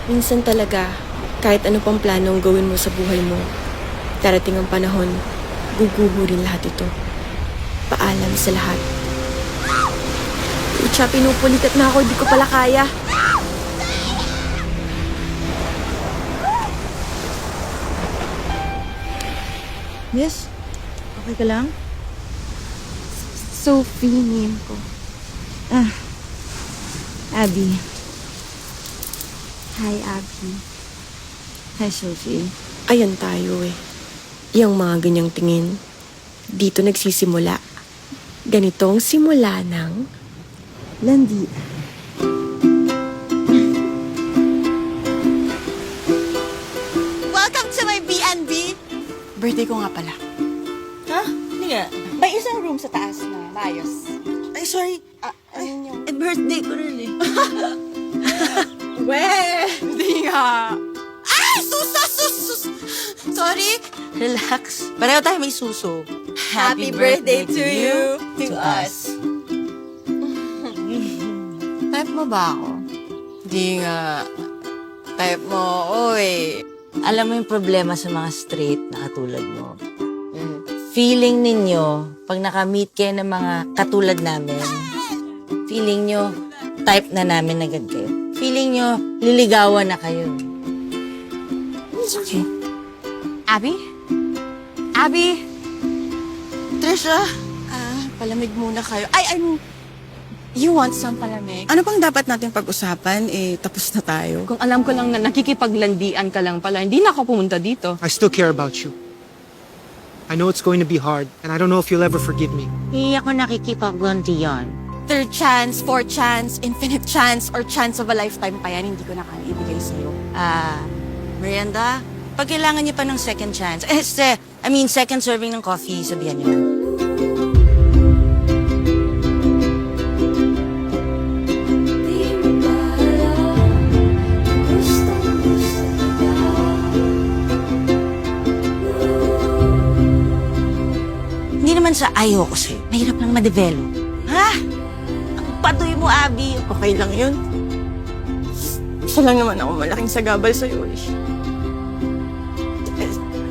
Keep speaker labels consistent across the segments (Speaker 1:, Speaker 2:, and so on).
Speaker 1: Minsan talaga, kahit ano pang planong gawin mo sa buhay mo, darating ang panahon, guguho rin lahat ito. Paalam sa lahat. Ucha, pinupulikat na ako, di ko pala kaya.
Speaker 2: Yes? Okay ka lang?
Speaker 1: Sophie, name ko.
Speaker 2: Abby.
Speaker 1: Hi, Abby.
Speaker 2: Hi, Sophie.
Speaker 1: Ayan tayo eh. Yung mga ganyang tingin, dito nagsisimula. Ganitong simula ng
Speaker 2: Landi.
Speaker 3: Welcome to my B&B! Birthday ko nga pala.
Speaker 2: Ha? Hindi nga. May isang room sa taas na maayos.
Speaker 3: Ay, sorry. Birthday ko rin eh.
Speaker 2: Hindi nga.
Speaker 3: Ay! Sus! Sorry.
Speaker 2: Relax. Pareho tayo may suso.
Speaker 3: Happy birthday to you, to us. Type mo ba ako? Hindi nga. Type mo ako eh.
Speaker 4: Alam mo yung problema sa mga straight na katulad mo. Feeling ninyo, pag nakamit kayo ng mga katulad namin, feeling nyo, type na namin agad kayo. Feeling nyo, liligawan na kayo.
Speaker 3: It's okay. Abby? Abby? Trisha? Palamig muna kayo. I mean, you want some palamig?
Speaker 5: Ano pang dapat natin pag-usapan? Tapos na tayo.
Speaker 6: Kung alam ko lang na nakikipaglandian ka lang pala, hindi na ako pumunta dito.
Speaker 7: I still care about you. I know it's going to be hard, and I don't know if you'll ever forgive me.
Speaker 4: Hindi ako nakikipaglanti yan.
Speaker 3: Third chance, fourth chance, infinite chance, or chance of a lifetime pa yan, hindi ko na kaya ibigay sa'yo.
Speaker 4: Miranda, pag kailangan niyo pa ng second chance, second serving ng coffee, sabihan niyo. Hindi naman sa ayaw ko sa'yo. Mahirap lang ma-develop. Ha? Ang padoy mo, Abby.
Speaker 3: Okay lang yun. Isa lang naman ako malaking sagabal sa'yo eh.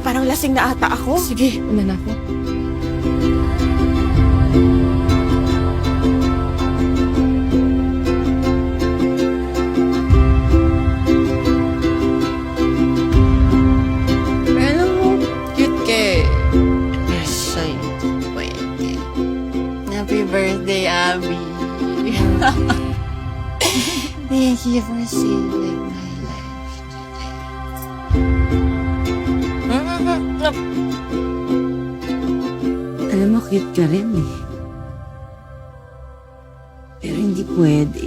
Speaker 3: Parang lasing na ata ako.
Speaker 6: Sige, una na ako.
Speaker 3: Pero alam mo, cute ka eh. Sa'yo, pwede. Happy birthday, Abby. Thank you for saving my life today.
Speaker 4: Alam mo, cute ka rin eh. Pero hindi pwede.